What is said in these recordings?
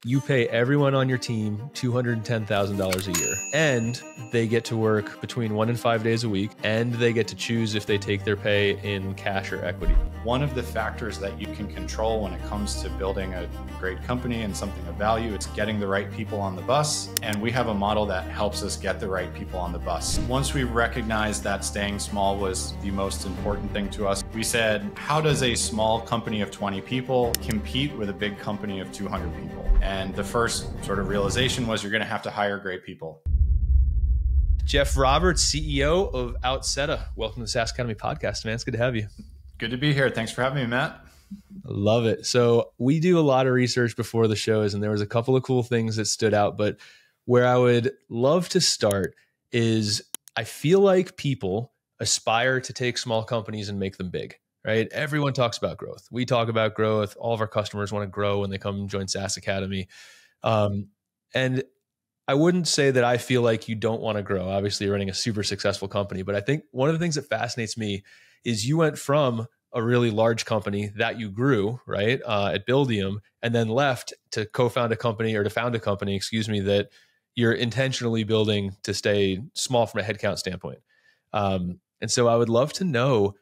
You pay everyone on your team $210,000 a year, and they get to work between 1 and 5 days a week, and they get to choose if they take their pay in cash or equity. One of the factors that you can control when it comes to building a great company and something of value, it's getting the right people on the bus. And we have a model that helps us get the right people on the bus. Once we recognized that staying small was the most important thing to us, we said, how does a small company of 20 people compete with a big company of 200 people? And the first sort of realization was you're going to have to hire great people. Geoff Roberts, CEO of Outseta. Welcome to the SaaS Academy podcast, man. It's good to have you. Good to be here. Thanks for having me, Matt. Love it. So we do a lot of research before the shows, and there was a couple of cool things that stood out. But where I would love to start is I feel like people aspire to take small companies and make them big, right? Everyone talks about growth. We talk about growth. All of our customers want to grow when they come and join SaaS Academy. And I wouldn't say that I feel like you don't want to grow. Obviously, you're running a super successful company. But I think one of the things that fascinates me is you went from a really large company that you grew, right, at Buildium, and then left to co-found a company or to found a company, that you're intentionally building to stay small from a headcount standpoint. And so I would love to know,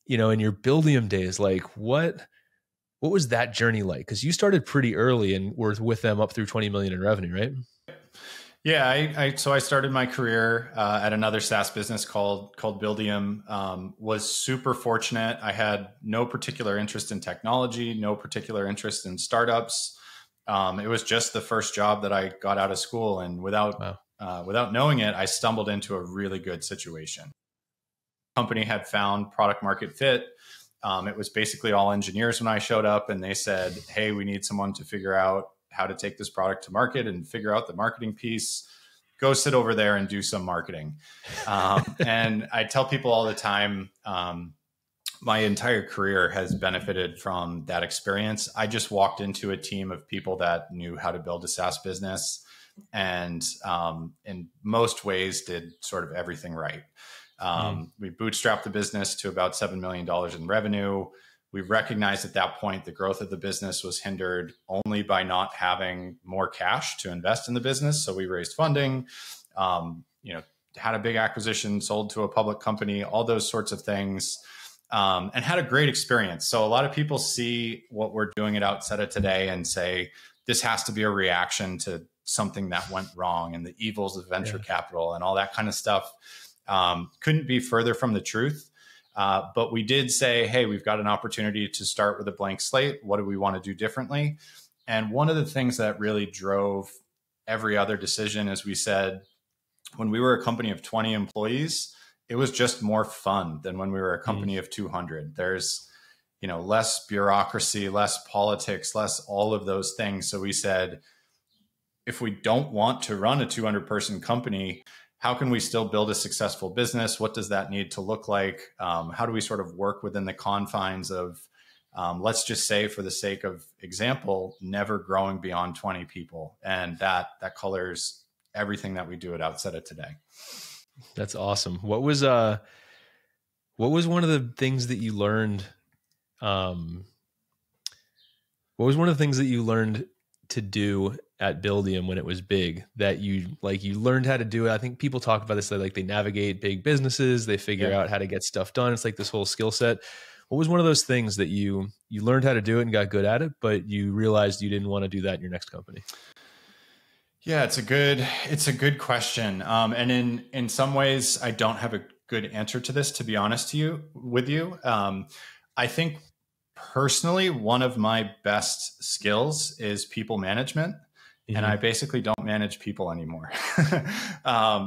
in your Buildium days, like what was that journey like? Because you started pretty early and were with them up through 20 million in revenue, right? Yeah, so I started my career at another SaaS business called Buildium. Was super fortunate. I had no particular interest in technology, no particular interest in startups. It was just the first job that I got out of school, and without knowing it, I stumbled into a really good situation. The company had found product market fit. It was basically all engineers when I showed up, and they said, "Hey, we need someone to figure out how to take this product to market and figure out the marketing piece. Go sit over there and do some marketing." And I tell people all the time, my entire career has benefited from that experience. I just walked into a team of people that knew how to build a SaaS business and in most ways did sort of everything right. We bootstrapped the business to about $7 million in revenue. We recognized at that point the growth of the business was hindered only by not having more cash to invest in the business. So we raised funding, had a big acquisition, sold to a public company, all those sorts of things, and had a great experience. So a lot of people see what we're doing at Outseta today and say, this has to be a reaction to something that went wrong and the evils of venture capital and all that kind of stuff. Couldn't be further from the truth. But we did say, hey, we've got an opportunity to start with a blank slate. What do we want to do differently? And one of the things that really drove every other decision is we said, when we were a company of 20 employees, it was just more fun than when we were a company of 200. There's, less bureaucracy, less politics, less all of those things. So we said, if we don't want to run a 200-person company, how can we still build a successful business? What does that need to look like? How do we sort of work within the confines of, let's just say for the sake of example, never growing beyond 20 people. And that colors everything that we do at Outseta today. That's awesome. What was one of the things that you learned? What was one of the things that you learned to do at Buildium when it was big that you learned how to do it? I think people talk about this, like they navigate big businesses, they figure out how to get stuff done. It's like this whole skill set. What was one of those things that you learned how to do it and got good at it, but you realized you didn't want to do that in your next company? Yeah, it's a good question. And in some ways I don't have a good answer to this, to be honest with you. I think personally, one of my best skills is people management. And I basically don't manage people anymore.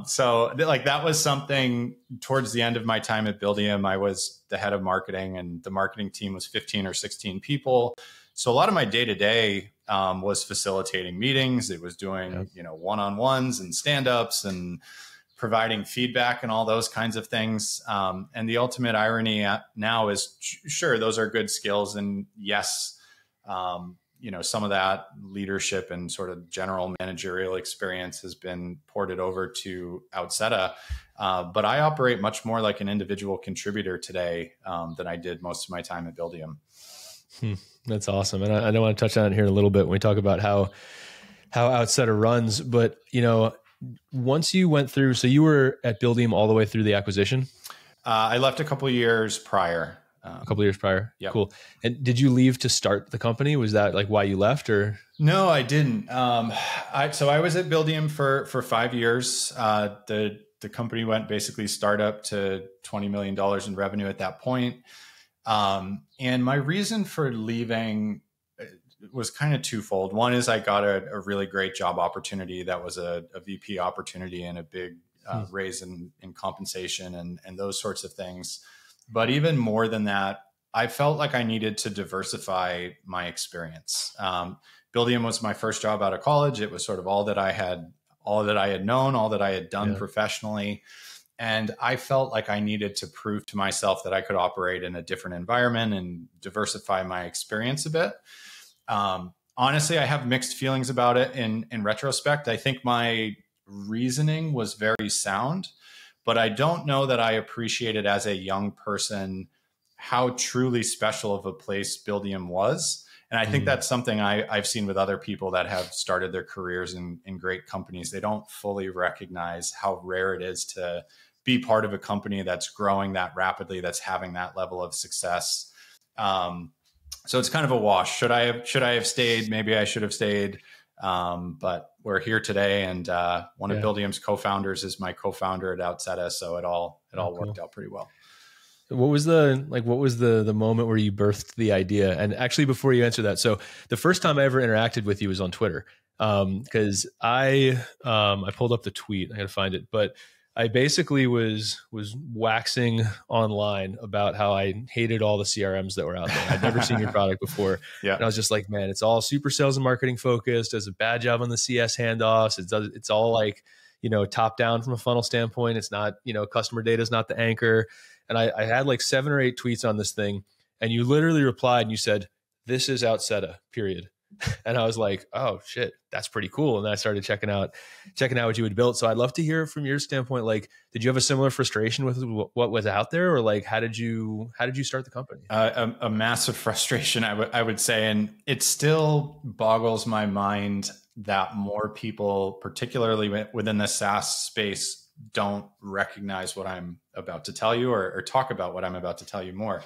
So that was something towards the end of my time at Buildium. I was the head of marketing and the marketing team was 15 or 16 people. So a lot of my day-to-day was facilitating meetings. It was doing, one-on-ones and stand-ups and providing feedback and all those kinds of things. And the ultimate irony now is, sure, those are good skills. And yes, some of that leadership and sort of general managerial experience has been ported over to Outseta. But I operate much more like an individual contributor today than I did most of my time at Buildium. That's awesome. And I want to touch on it here in a little bit when we talk about how how Outseta runs. But, you know, once you went through, so you were at Buildium all the way through the acquisition? I left a couple of years prior. A couple of years prior. Yeah. Cool. And did you leave to start the company? Was that like why you left, or? No, I didn't. So I was at Buildium for 5 years. The company went basically startup to $20 million in revenue at that point. And my reason for leaving was kind of twofold. One is I got a really great job opportunity that was a VP opportunity and a big raise in compensation and those sorts of things. But even more than that, I felt like I needed to diversify my experience. Buildium was my first job out of college. It was sort of all that I had known, all that I had done professionally. And I felt like I needed to prove to myself that I could operate in a different environment and diversify my experience a bit. Honestly, I have mixed feelings about it in retrospect. I think my reasoning was very sound, but I don't know that I appreciated as a young person how truly special of a place Buildium was. And I think that's something I've seen with other people that have started their careers in great companies. They don't fully recognize how rare it is to be part of a company that's growing that rapidly, that's having that level of success. So it's kind of a wash. Should I have stayed? Maybe I should have stayed. But we're here today, and one of Buildium's co-founders is my co-founder at Outseta. So it all worked out pretty well. What was the moment where you birthed the idea? And actually, before you answer that, so the first time I ever interacted with you was on Twitter, because I pulled up the tweet. I got to find it, but I basically was waxing online about how I hated all the CRMs that were out there. I'd never seen your product before. And I was just like, man, it's all super sales and marketing focused, does a bad job on the CS handoffs. It's all like, you know, top down from a funnel standpoint. It's not, you know, customer data is not the anchor. And I had like 7 or 8 tweets on this thing. And you literally replied and you said, "This is Outseta, period." And I was like, oh shit, that's pretty cool. And then I started checking out what you had built. So I'd love to hear from your standpoint, like, did you have a similar frustration with what was out there, or like, how did you start the company? A massive frustration, I would say. And it still boggles my mind that more people, particularly within the SaaS space, don't recognize what I'm about to tell you or talk about what I'm about to tell you more.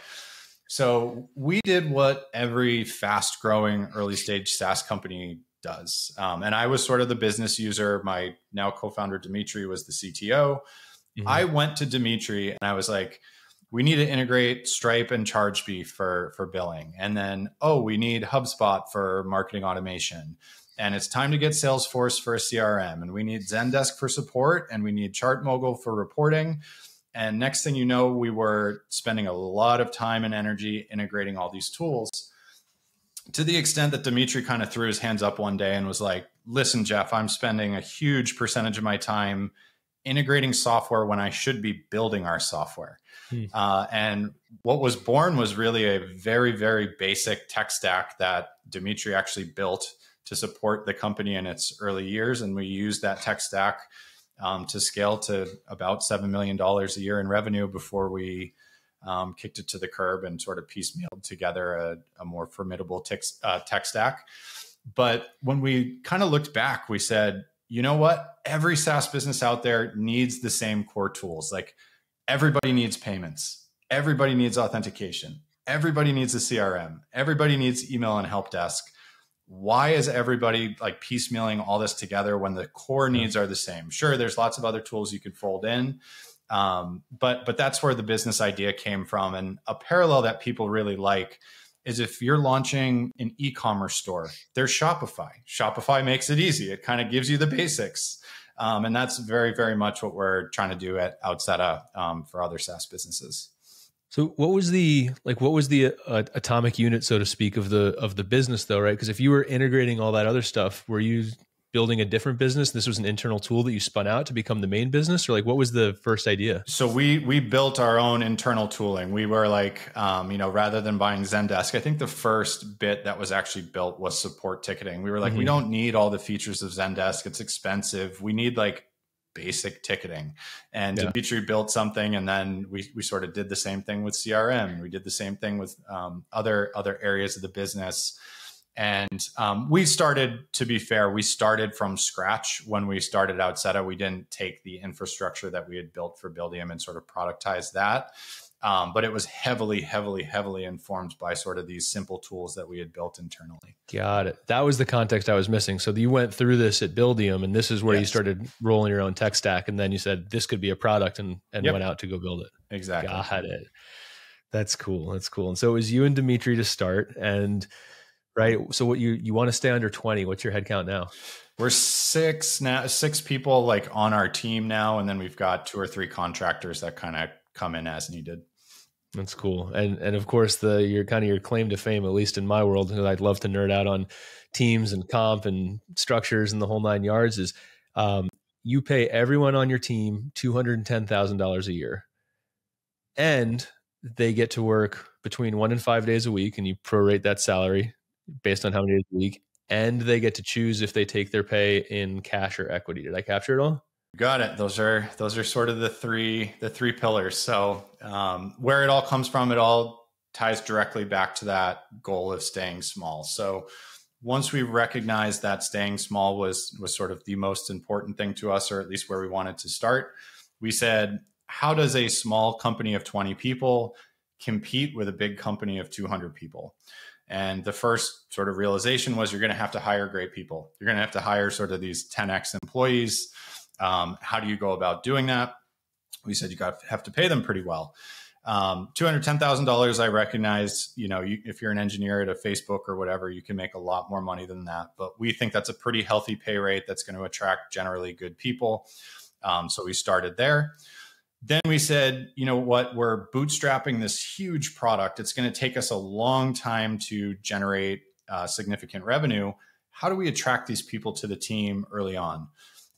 So we did what every fast growing early stage SaaS company does. And I was sort of the business user. My now co-founder, Dimitri, was the CTO. I went to Dimitri and I was like, we need to integrate Stripe and ChargeBee for billing. And then, we need HubSpot for marketing automation. And it's time to get Salesforce for a CRM. And we need Zendesk for support. And we need ChartMogul for reporting. And next thing you know, we were spending a lot of time and energy integrating all these tools, to the extent that Dimitri kind of threw his hands up one day and was like, listen, Geoff, I'm spending a huge percentage of my time integrating software when I should be building our software. And what was born was really a very, very basic tech stack that Dimitri actually built to support the company in its early years. And we used that tech stack to scale to about $7 million a year in revenue before we kicked it to the curb and sort of piecemealed together a more formidable tech stack. But when we kind of looked back, we said, you know what? Every SaaS business out there needs the same core tools. Like, everybody needs payments. Everybody needs authentication. Everybody needs a CRM. Everybody needs email and help desk. Why is everybody like piecemealing all this together when the core needs are the same? Sure, there's lots of other tools you could fold in, but that's where the business idea came from. And a parallel that people really like is if you're launching an e-commerce store, there's Shopify. Shopify makes it easy. It kind of gives you the basics. And that's very, very much what we're trying to do at Outseta for other SaaS businesses. So what was the atomic unit, so to speak, of the business though, right? Because if you were integrating all that other stuff, were you building a different business? This was an internal tool that you spun out to become the main business, or like what was the first idea? So we built our own internal tooling. We were like, rather than buying Zendesk, I think the first bit that was actually built was support ticketing. We were like, we don't need all the features of Zendesk. It's expensive. We need like basic ticketing. And Dimitri built something, and then we sort of did the same thing with CRM. We did the same thing with other areas of the business. And we started, to be fair, we started from scratch when we started Outseta. We didn't take the infrastructure that we had built for Buildium and sort of productize that. But it was heavily, heavily, heavily informed by sort of these simple tools that we had built internally. Got it. That was the context I was missing. So you went through this at Buildium, and this is where you started rolling your own tech stack. And then you said this could be a product, and went out to go build it. Exactly. Got it. That's cool. That's cool. And so it was you and Dimitri to start. And right. So what you want to stay under 20? What's your head count now? We're six people like on our team now. And then we've got 2 or 3 contractors that kind of come in as needed. That's cool. And of course your claim to fame, at least in my world, because I'd love to nerd out on teams and comp and structures and the whole 9 yards, is you pay everyone on your team $210,000 a year. And they get to work between 1 and 5 days a week, and you prorate that salary based on how many days a week. And they get to choose if they take their pay in cash or equity. Did I capture it all? Got it. Those are sort of the three pillars. So where it all comes from, it all ties directly back to that goal of staying small. So once we recognized that staying small was sort of the most important thing to us, or at least where we wanted to start, we said, how does a small company of 20 people compete with a big company of 200 people? And the first sort of realization was you're going to have to hire great people. You're going to have to hire sort of these 10x employees. How do you go about doing that? We said have to pay them pretty well. $210,000, I recognize, if you're an engineer at a Facebook or whatever, you can make a lot more money than that. But we think that's a pretty healthy pay rate that's going to attract generally good people. So we started there. Then we said, you know what, we're bootstrapping this huge product. It's going to take us a long time to generate significant revenue. How do we attract these people to the team early on?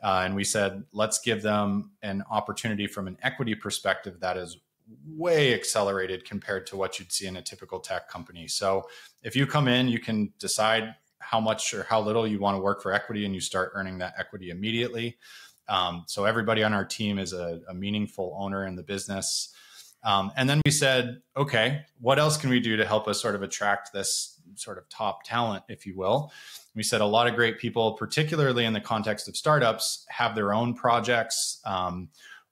And we said, let's give them an opportunity from an equity perspective that is way accelerated compared to what you'd see in a typical tech company. So if you come in, you can decide how much or how little you want to work for equity, and you start earning that equity immediately. So everybody on our team is a meaningful owner in the business. And then we said, okay, what else can we do to help us sort of attract this sort of top talent, if you will? We said a lot of great people, particularly in the context of startups, have their own projects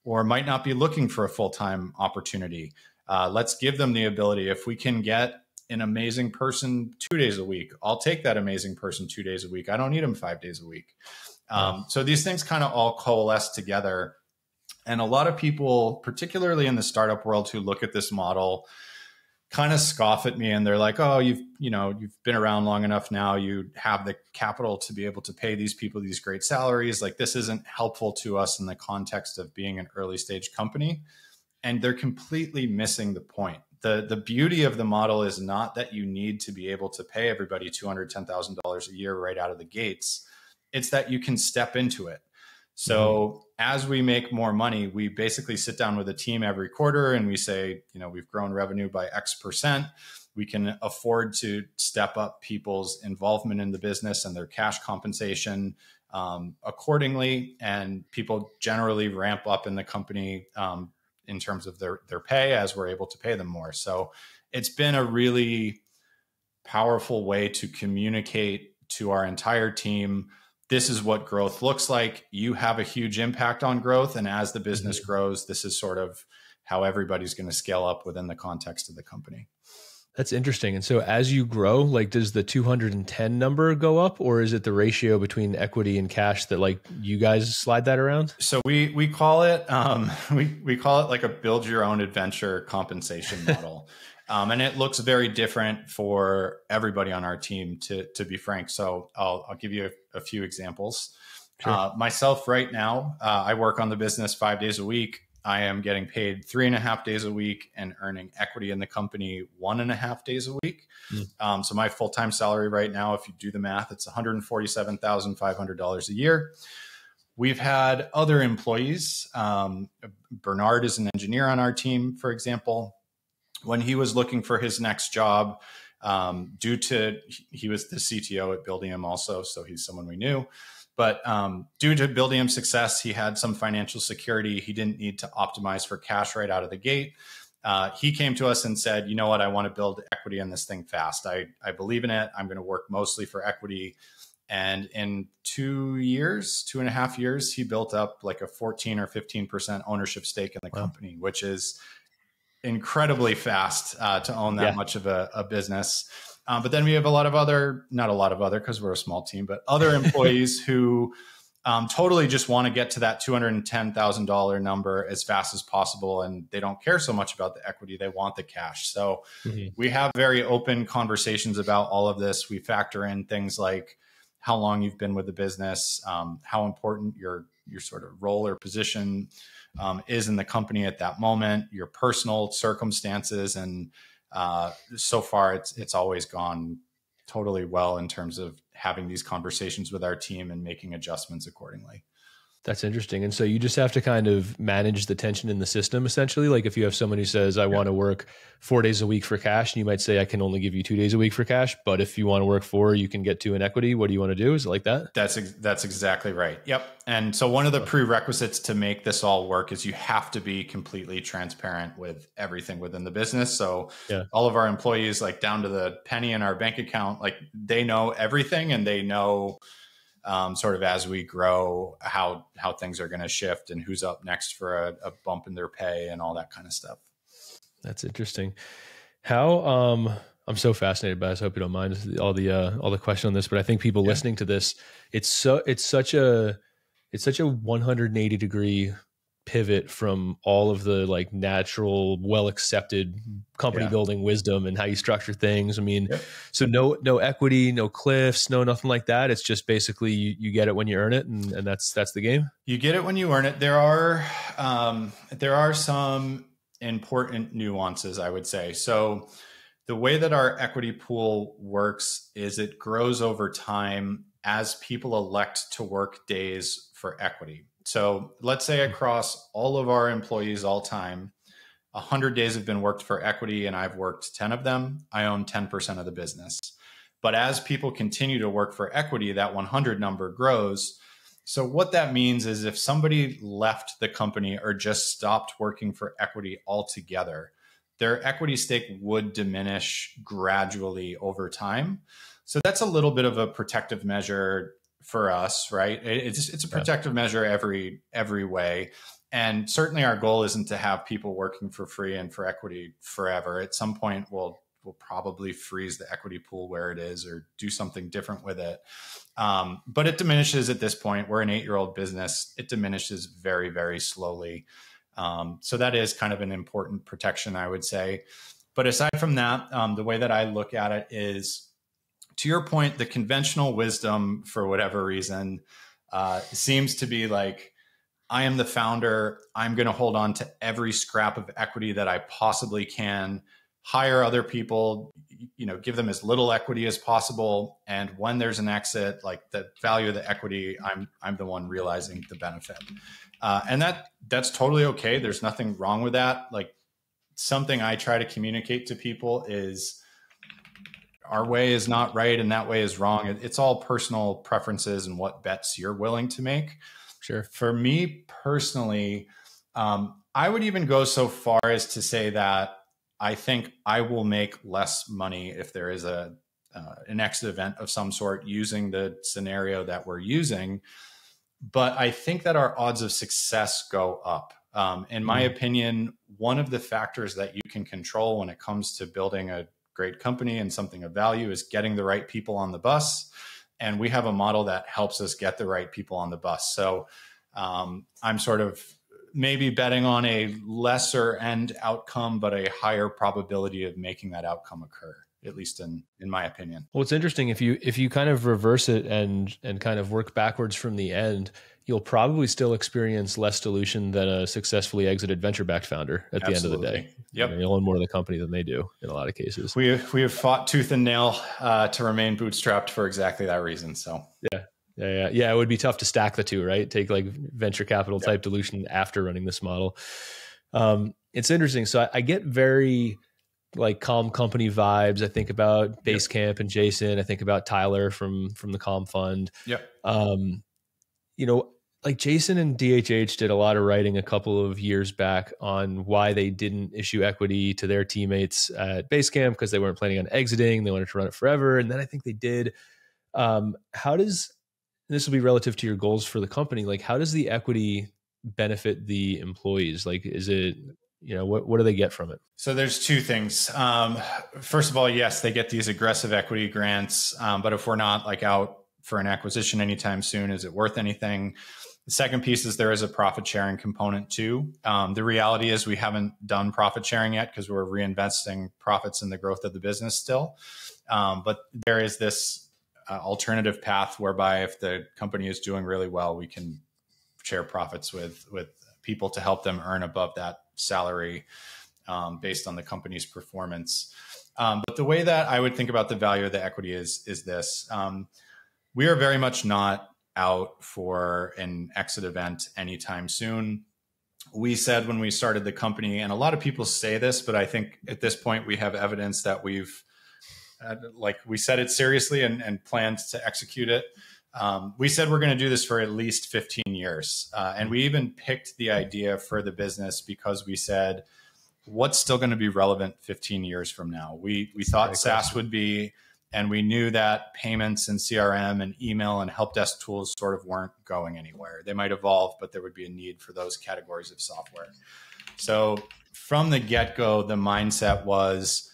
or might not be looking for a full-time opportunity. Let's give them the ability. If we can get an amazing person 2 days a week, I'll take that amazing person 2 days a week. I don't need them 5 days a week. So these things kind of all coalesce together. And a lot of people, particularly in the startup world, who look at this model kind of scoff at me, and they're like, oh, you've been around long enough now. You have the capital to be able to pay these people these great salaries. Like, this isn't helpful to us in the context of being an early stage company. And they're completely missing the point. The beauty of the model is not that you need to be able to pay everybody $210,000 a year right out of the gates. It's that you can step into it. So as we make more money, we basically sit down with a team every quarter and we say, we've grown revenue by X%. We can afford to step up people's involvement in the business and their cash compensation accordingly. And people generally ramp up in the company in terms of their pay as we're able to pay them more. So it's been a really powerful way to communicate to our entire team, this is what growth looks like. You have a huge impact on growth. And as the business grows, this is sort of how everybody's going to scale up within the context of the company. That's interesting. And so as you grow, like, does the 210 number go up, or is it the ratio between equity and cash that, like, you guys slide that around? So we call it, we call it like a build your own adventure compensation model. And it looks very different for everybody on our team, to be frank. So I'll give you a few examples. Sure. Myself right now, I work on the business 5 days a week. I am getting paid 3.5 days a week and earning equity in the company 1.5 days a week. So my full-time salary right now, if you do the math, it's $147,500 a year. We've had other employees. Bernard is an engineer on our team, for example. When he was looking for his next job, due to, he was the CTO at Buildium also, so he's someone we knew. But due to Buildium's success, he had some financial security. He didn't need to optimize for cash right out of the gate. He came to us and said, you know what, I want to build equity in this thing fast. I believe in it. I'm going to work mostly for equity. And in 2.5 years, he built up like a 14 or 15% ownership stake in the company, which is incredibly fast to own that much of a business. But then we have not a lot of other, because we're a small team, but other employees who totally just want to get to that $210,000 number as fast as possible. And they don't care so much about the equity. They want the cash. So we have very open conversations about all of this. We factor in things like how long you've been with the business, how important your sort of role or position is in the company at that moment, your personal circumstances. And so far, it's always gone totally well in terms of having these conversations with our team and making adjustments accordingly. That's interesting. And so you just have to kind of manage the tension in the system, essentially. Like if you have someone who says, I want to work 4 days a week for cash, and you might say, I can only give you 2 days a week for cash. But if you want to work 4, you can get 2 in equity. What do you want to do? Is it like that? That's exactly right. Yep. And so one of the prerequisites to make this all work is you have to be completely transparent with everything within the business. So all of our employees, like down to the penny in our bank account, like they know everything, and they know sort of as we grow, how things are going to shift and who's up next for a bump in their pay and all that kind of stuff. That's interesting. How I'm so fascinated by this. I hope you don't mind all the question on this, but I think people listening to this, it's such a 180 degree pivot from all of the like natural, well-accepted company building wisdom and how you structure things. I mean, so no equity, no cliffs, no nothing like that. It's just basically you get it when you earn it, and that's the game. You get it when you earn it. There are some important nuances, I would say. So the way that our equity pool works is it grows over time as people elect to work days for equity. So let's say across all of our employees all time, 100 days have been worked for equity, and I've worked 10 of them. I own 10% of the business. But as people continue to work for equity, that 100 number grows. So what that means is if somebody left the company or just stopped working for equity altogether, their equity stake would diminish gradually over time. So that's a little bit of a protective measure for us, right? It's a protective measure every way. And certainly our goal isn't to have people working for free and for equity forever. At some point, we'll probably freeze the equity pool where it is or do something different with it. But it diminishes at this point. We're an 8-year-old business. It diminishes very, very slowly. So that is kind of an important protection, I would say. But aside from that, the way that I look at it is, to your point, the conventional wisdom, for whatever reason, seems to be like, I am the founder. I'm going to hold on to every scrap of equity that I possibly can, hire other people, give them as little equity as possible. And when there's an exit, like the value of the equity, I'm the one realizing the benefit. And that's totally okay. There's nothing wrong with that. Like, something I try to communicate to people is, our way is not right and that way is wrong. It's all personal preferences and what bets you're willing to make. Sure. For me personally, I would even go so far as to say that I think I will make less money if there is an exit event of some sort using the scenario that we're using. But I think that our odds of success go up. In my opinion, one of the factors that you can control when it comes to building a great company and something of value is getting the right people on the bus. And we have a model that helps us get the right people on the bus. So I'm sort of maybe betting on a lesser end outcome, but a higher probability of making that outcome occur, at least in my opinion. Well, it's interesting if you kind of reverse it and kind of work backwards from the end, you'll probably still experience less dilution than a successfully exited venture-backed founder at the end of the day. Yep. You'll own more of the company than they do in a lot of cases. We have fought tooth and nail to remain bootstrapped for exactly that reason. So yeah. It would be tough to stack the two, right? Take like venture capital type dilution after running this model. It's interesting. So I get very like Calm Company vibes. I think about Basecamp and Jason. I think about Tyler from the Calm Fund. Yep. like Jason and DHH did a lot of writing a couple of years back on why they didn't issue equity to their teammates at Basecamp because they weren't planning on exiting. They wanted to run it forever. And then I think they did. How does, this will be relative to your goals for the company, like how does the equity benefit the employees? Like, is it, what do they get from it? So there's two things. First of all, yes, they get these aggressive equity grants. But if we're not like out for an acquisition anytime soon, is it worth anything? The second piece is there is a profit sharing component too. The reality is we haven't done profit sharing yet because we're reinvesting profits in the growth of the business still. But there is this alternative path whereby if the company is doing really well, we can share profits with people to help them earn above that salary based on the company's performance. But the way that I would think about the value of the equity is this. We are very much not out for an exit event anytime soon. We said when we started the company, and a lot of people say this, but I think at this point we have evidence that we've we said it seriously and planned to execute it. We said we're going to do this for at least 15 years. And we even picked the idea for the business because we said, what's still going to be relevant 15 years from now? We thought SaaS would be, and we knew that payments and CRM and email and help desk tools sort of weren't going anywhere. They might evolve, but there would be a need for those categories of software. So from the get-go, the mindset was,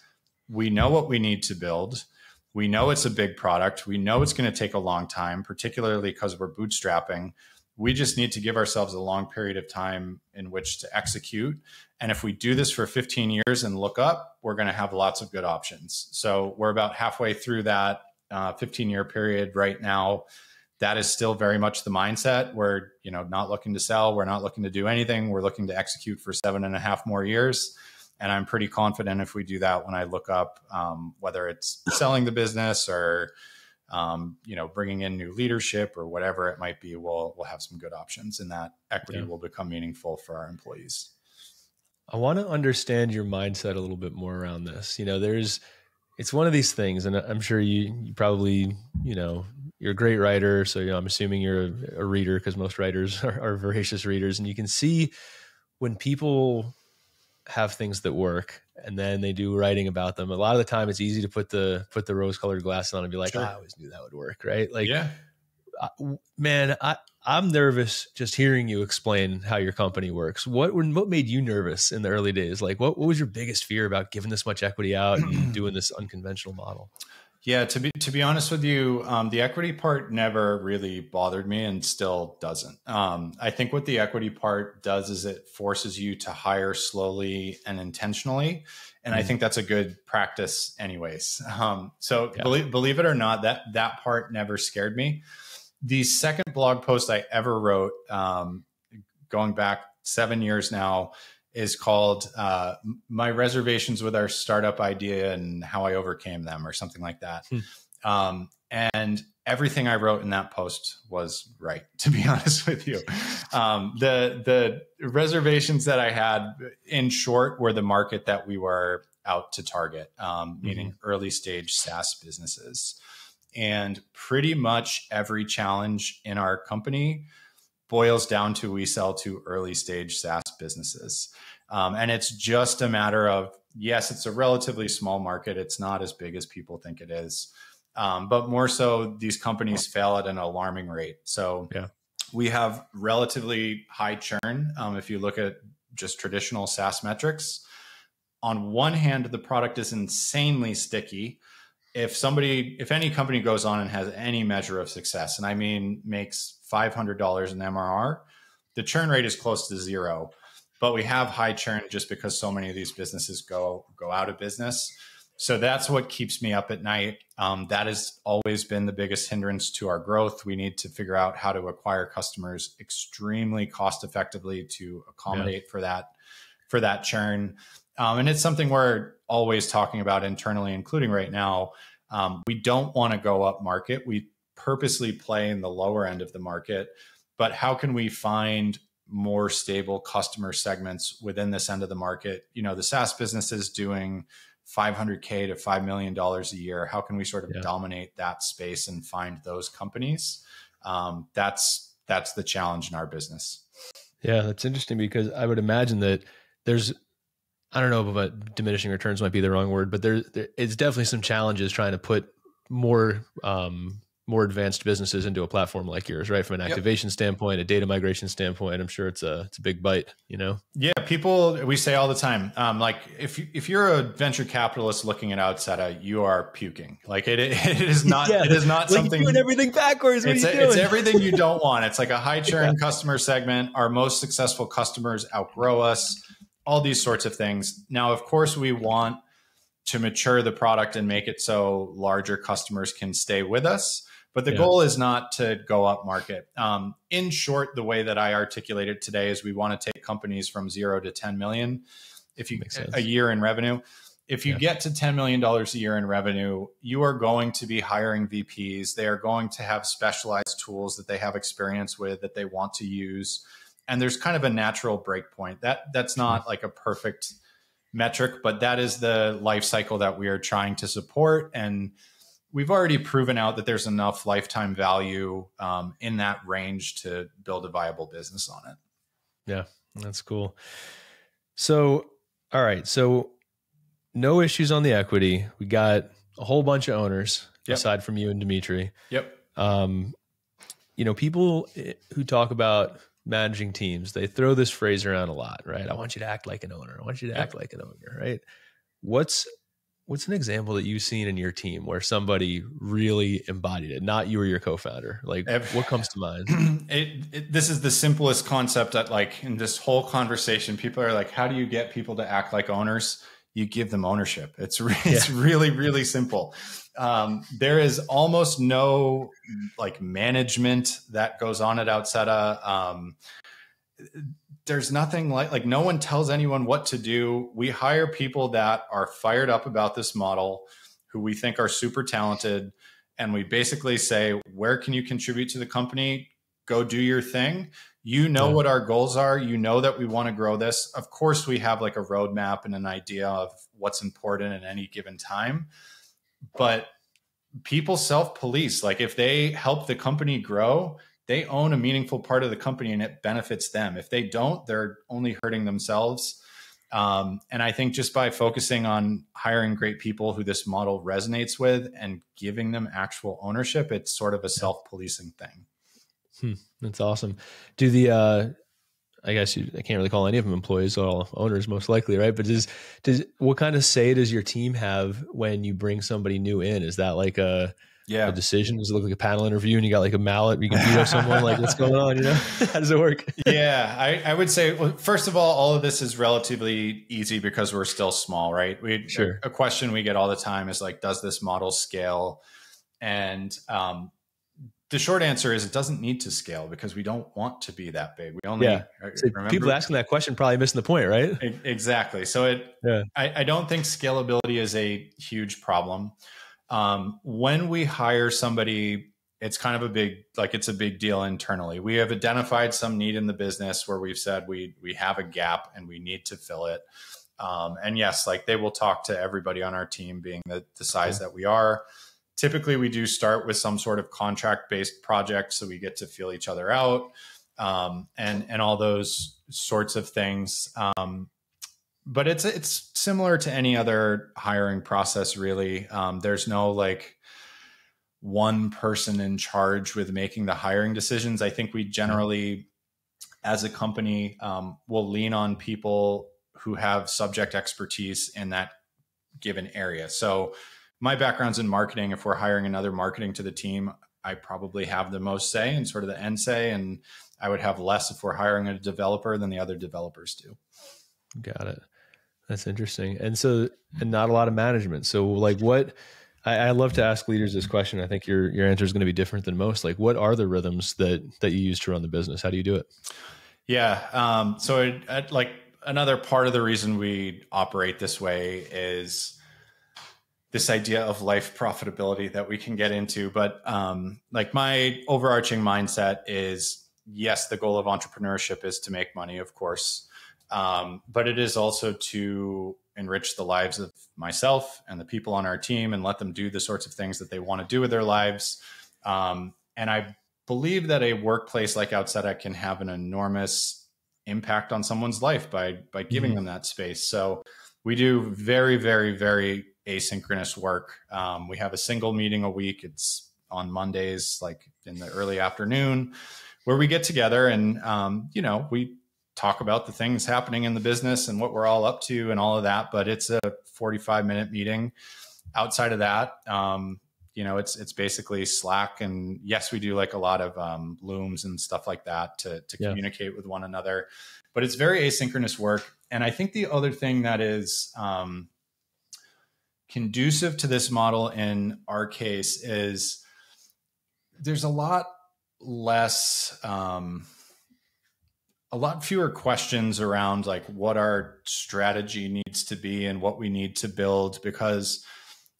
we know what we need to build. We know it's a big product. We know it's going to take a long time, particularly because we're bootstrapping. We just need to give ourselves a long period of time in which to execute. And if we do this for 15 years and look up, we're going to have lots of good options. So we're about halfway through that 15-year period right now. That is still very much the mindset. We're not looking to sell. We're not looking to do anything. We're looking to execute for 7.5 more years. And I'm pretty confident if we do that, when I look up, whether it's selling the business or, bringing in new leadership or whatever it might be, we'll have some good options, and that equity will become meaningful for our employees. I want to understand your mindset a little bit more around this. It's one of these things, and I'm sure you probably, you're a great writer. So, I'm assuming you're a reader, because most writers are voracious readers, and you can see when people have things that work and then they do writing about them. A lot of the time it's easy to put the rose-colored glasses on and be like, sure, I always knew that would work. Right. Like, yeah, man, I'm nervous just hearing you explain how your company works. What made you nervous in the early days? Like what was your biggest fear about giving this much equity out and doing this unconventional model? Yeah, to be honest with you, the equity part never really bothered me and still doesn't. I think what the equity part does is it forces you to hire slowly and intentionally. And I think that's a good practice anyways. Believe it or not, that part never scared me. The second blog post I ever wrote, going back 7 years now, is called My Reservations with Our Startup Idea and How I Overcame Them, or something like that. And everything I wrote in that post was right, to be honest with you. The reservations that I had, in short, were the market that we were out to target, meaning early stage SaaS businesses. And pretty much every challenge in our company boils down to we sell to early stage SaaS businesses. And it's just a matter of, yes, it's a relatively small market. It's not as big as people think it is. But more so, these companies fail at an alarming rate. So we have relatively high churn. If you look at just traditional SaaS metrics, on one hand, the product is insanely sticky. If any company goes on and has any measure of success, and I mean makes $500 in MRR, the churn rate is close to zero. But we have high churn just because so many of these businesses go out of business. So that's what keeps me up at night. That has always been the biggest hindrance to our growth. We need to figure out how to acquire customers extremely cost effectively to accommodate for that churn. And it's something we're always talking about internally, including right now. We don't want to go up market. We purposely play in the lower end of the market, but how can we find more stable customer segments within this end of the market? The SaaS business is doing $500K to $5 million a year. How can we sort of dominate that space and find those companies? That's that's the challenge in our business. Yeah, that's interesting because I would imagine that there's, I don't know if diminishing returns might be the wrong word, but it's definitely some challenges trying to put more more advanced businesses into a platform like yours, right? From an activation standpoint, a data migration standpoint, I'm sure it's a big bite, you know? Yeah, we say all the time, like if you're a venture capitalist looking at Outseta, you are puking. Like it is not, it is not like something. You're doing everything backwards. What are you doing? It's everything you don't want. It's like a high churn customer segment. Our most successful customers outgrow us. All these sorts of things. Now, of course, we want to mature the product and make it so larger customers can stay with us. But the goal is not to go up market. In short, the way that I articulate it today is we want to take companies from 0 to 10 million a year in revenue. If you get to $10 million a year in revenue, you are going to be hiring VPs. They are going to have specialized tools that they have experience with that they want to use. And there's kind of a natural break point. That's not like a perfect metric, but that is the life cycle that we are trying to support. And we've already proven out that there's enough lifetime value in that range to build a viable business on it. Yeah, that's cool. So, all right. So no issues on the equity. We got a whole bunch of owners aside from you and Dimitri. Yep. You know, people who talk about managing teams, they throw this phrase around a lot, right? I want you to act like an owner. I want you to act like an owner, right? What's an example that you've seen in your team where somebody really embodied it? Not you or your co-founder. Like, what comes to mind? This is the simplest concept that, like, in this whole conversation, people are like, how do you get people to act like owners? You give them ownership. It's really, really simple. There is almost no like management that goes on at Outseta. There's nothing like no one tells anyone what to do. We hire people that are fired up about this model, who we think are super talented. And we basically say, where can you contribute to the company? Go do your thing. You know what our goals are. You know that we want to grow this. Of course, we have like a roadmap and an idea of what's important at any given time. But people self-police. Like if they help the company grow, they own a meaningful part of the company and it benefits them. If they don't, they're only hurting themselves. And I think just by focusing on hiring great people who this model resonates with and giving them actual ownership, it's sort of a self-policing thing. That's awesome. Do the, I guess I can't really call any of them employees, all owners most likely, right? But what kind of say does your team have when you bring somebody new in? Is that like a decision? Does it look like a panel interview and you got like a mallet, you can veto someone? Like, what's going on? You know, how does it work? Yeah, I would say, well, first of all of this is relatively easy because we're still small, right? A question we get all the time is like, does this model scale? And the short answer is it doesn't need to scale because we don't want to be that big. We only so people asking that question probably missing the point, right? Exactly. So I don't think scalability is a huge problem. When we hire somebody, it's kind of it's a big deal internally. We have identified some need in the business where we've said we have a gap and we need to fill it. And yes, like they will talk to everybody on our team being the size that we are. Typically, we do start with some sort of contract-based project, so we get to feel each other out, and all those sorts of things. But it's similar to any other hiring process, really. There's no like one person in charge with making the hiring decisions. I think we generally, as a company, will lean on people who have subject expertise in that given area. So my background's in marketing. If we're hiring another marketing to the team, I probably have the most say and sort of the end say, and I would have less if we're hiring a developer than the other developers do. Got it. That's interesting. And not a lot of management. So like I love to ask leaders this question. I think your answer is going to be different than most. Like, what are the rhythms that you use to run the business? How do you do it? Yeah. So like another part of the reason we operate this way is this idea of life profitability that we can get into. But like my overarching mindset is, yes, the goal of entrepreneurship is to make money, of course. But it is also to enrich the lives of myself and the people on our team and let them do the sorts of things that they want to do with their lives. And I believe that a workplace like Outseta can have an enormous impact on someone's life by giving them that space. So we do very, very, very asynchronous work. We have a single meeting a week. It's on Mondays, like in the early afternoon, where we get together and, we talk about the things happening in the business and what we're all up to and all of that. But it's a 45-minute meeting. Outside of that, it's basically Slack. And yes, we do like a lot of Looms and stuff like that to communicate with one another. But it's very asynchronous work. And I think the other thing that is conducive to this model in our case is there's a lot less, a lot fewer questions around like what our strategy needs to be and what we need to build, because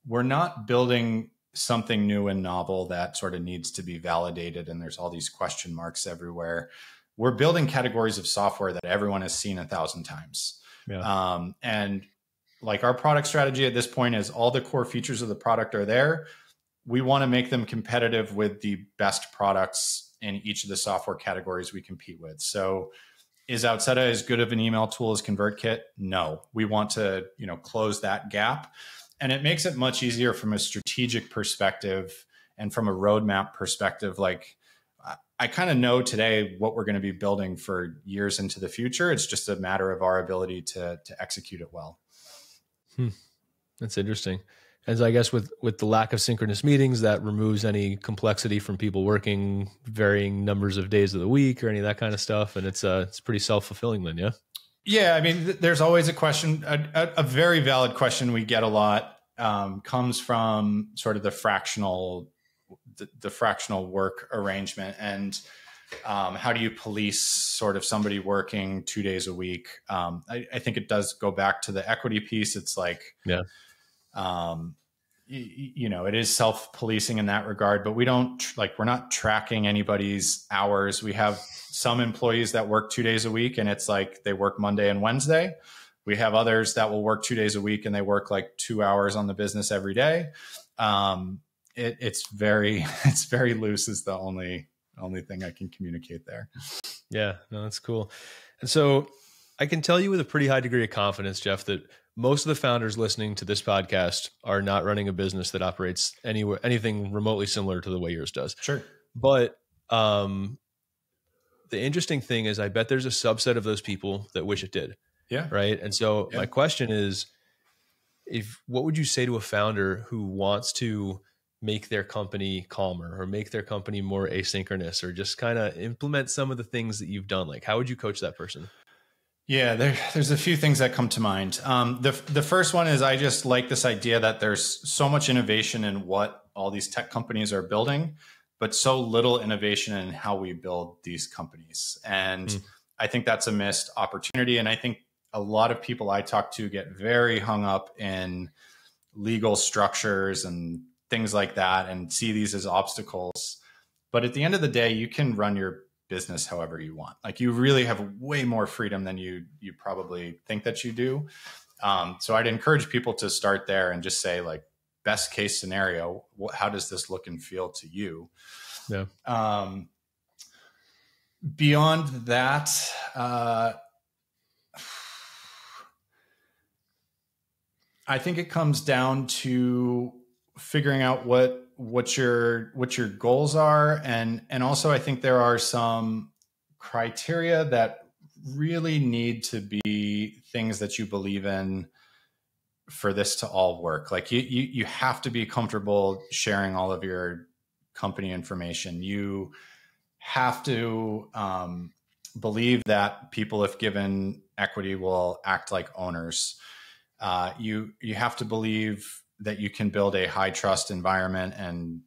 we're not building something new and novel that sort of needs to be validated. And there's all these question marks everywhere. We're building categories of software that everyone has seen 1,000 times. Yeah. And like our product strategy at this point is all the core features of the product are there. We want to make them competitive with the best products in each of the software categories we compete with. So is Outseta as good of an email tool as ConvertKit? No. We want to, close that gap. And it makes it much easier from a strategic perspective and from a roadmap perspective. Like I kind of know today what we're going to be building for years into the future. It's just a matter of our ability to execute it well. That's interesting. And so I guess with the lack of synchronous meetings, that removes any complexity from people working varying numbers of days of the week or any of that kind of stuff. And it's pretty self-fulfilling then, yeah? Yeah, I mean, there's always a question, a very valid question we get a lot comes from sort of the fractional work arrangement and how do you police sort of somebody working 2 days a week? I think it does go back to the equity piece. It's like, it is self-policing in that regard, but we're not tracking anybody's hours. We have some employees that work 2 days a week and it's like they work Monday and Wednesday. We have others that will work 2 days a week and they work like 2 hours on the business every day. It's very loose is the only thing I can communicate there. Yeah, no, that's cool. And so I can tell you with a pretty high degree of confidence, Geoff, that most of the founders listening to this podcast are not running a business that operates anything remotely similar to the way yours does. Sure. But the interesting thing is I bet there's a subset of those people that wish it did. Yeah. Right. And so my question is, what would you say to a founder who wants to make their company calmer or make their company more asynchronous or just kind of implement some of the things that you've done? Like, how would you coach that person? Yeah, there's a few things that come to mind. The first one is I just like this idea that there's so much innovation in what all these tech companies are building, but so little innovation in how we build these companies. And I think that's a missed opportunity. And I think a lot of people I talk to get very hung up in legal structures and things like that and see these as obstacles. But at the end of the day, you can run your business however you want. Like you really have way more freedom than you probably think that you do. So I'd encourage people to start there and just say like, best case scenario, how does this look and feel to you? Yeah. Beyond that, I think it comes down to figuring out what your goals are. And also I think there are some criteria that really need to be things that you believe in for this to all work. Like you have to be comfortable sharing all of your company information. You have to believe that people, if given equity, will act like owners. You have to believe that you can build a high trust environment, and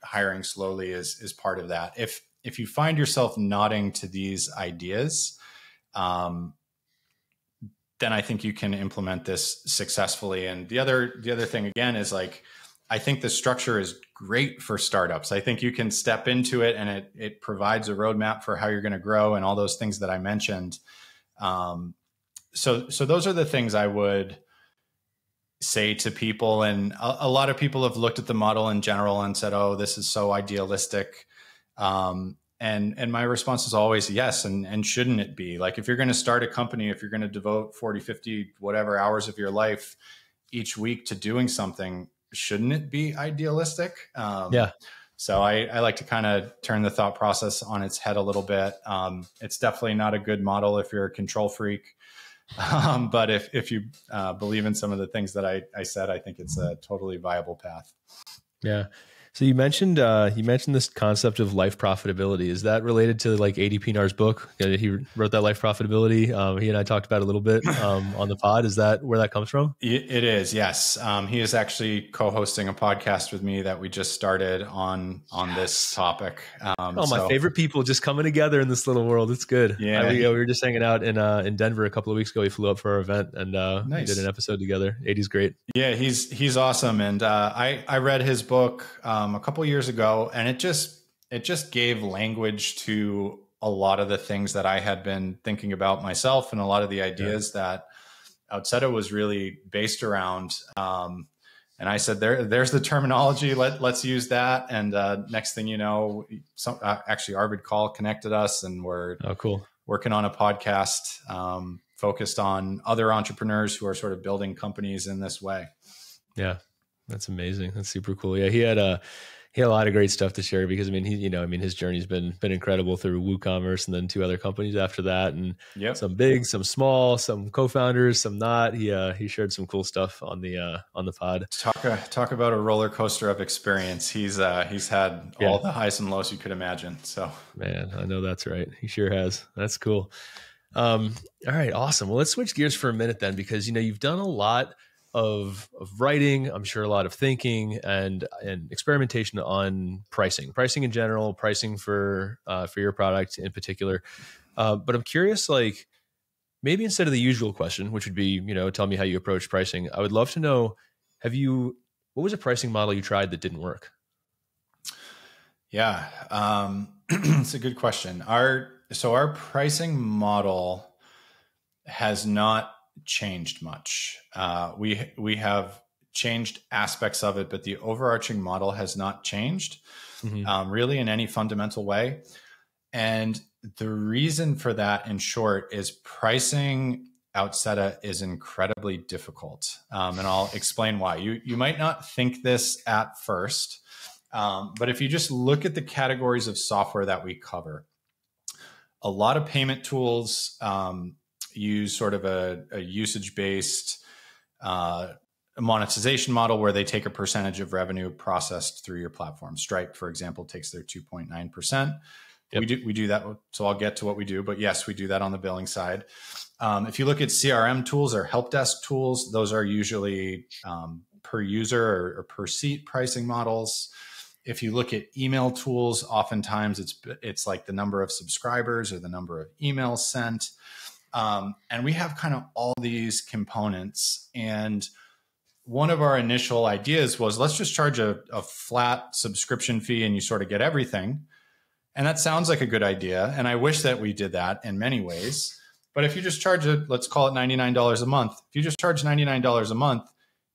hiring slowly is part of that. If you find yourself nodding to these ideas, then I think you can implement this successfully. And the other thing again is like, I think the structure is great for startups. I think you can step into it and it provides a roadmap for how you're going to grow and all those things that I mentioned. So those are the things I would say to people. And a lot of people have looked at the model in general and said, oh, this is so idealistic. And my response is always yes. And shouldn't it be? Like, if you're going to start a company, if you're going to devote 40, 50, whatever hours of your life each week to doing something, shouldn't it be idealistic? Yeah. So I like to kind of turn the thought process on its head a little bit. It's definitely not a good model if you're a control freak. But if you believe in some of the things that I said, I think it's a totally viable path. Yeah. So you mentioned this concept of life profitability. Is that related to like A.D. Pinar's book? He wrote that life profitability. He and I talked about it a little bit on the pod. Is that where that comes from? It is, yes. He is actually co-hosting a podcast with me that we just started on this topic. My favorite people just coming together in this little world. It's good. Yeah, we were just hanging out in Denver a couple of weeks ago. He flew up for our event and we did an episode together. A.D.'s great. Yeah, he's awesome. And I read his book a couple years ago, and it just gave language to a lot of the things that I had been thinking about myself, and a lot of the ideas that Outseta was really based around. And I said, there's the terminology. Let's use that. And next thing you know, actually Arvid Kahl connected us, and we're working on a podcast focused on other entrepreneurs who are sort of building companies in this way. Yeah, that's amazing. That's super cool. Yeah, he had a lot of great stuff to share, because his journey's been incredible through WooCommerce and then 2 other companies after that, and some big, some small, some co-founders, some not. He shared some cool stuff on the pod. Talk about a roller coaster of experience. He's had all the highs and lows you could imagine. So, man, I know that's right. He sure has. That's cool. All right, awesome. Well, let's switch gears for a minute then, because you've done a lot of writing, I'm sure a lot of thinking and experimentation on pricing in general, pricing for your product in particular. But I'm curious, like, maybe instead of the usual question, which would be, tell me how you approach pricing, I would love to know, what was a pricing model you tried that didn't work? Yeah, it's a good question. Our pricing model has not changed much. We have changed aspects of it, but the overarching model has not changed really in any fundamental way. And the reason for that, in short, is pricing Outseta is incredibly difficult. And I'll explain why. You might not think this at first, but if you just look at the categories of software that we cover, a lot of payment tools use sort of a usage-based monetization model where they take a percentage of revenue processed through your platform. Stripe, for example, takes their 2.9%. Yep. We do that. So I'll get to what we do, but yes, we do that on the billing side. If you look at CRM tools or help desk tools, those are usually per user or per seat pricing models. If you look at email tools, oftentimes it's like the number of subscribers or the number of emails sent. And we have kind of all these components. And one of our initial ideas was, let's just charge a flat subscription fee and you sort of get everything. And that sounds like a good idea. And I wish that we did that in many ways. But if you just charge let's call it $99 a month. If you just charge $99 a month,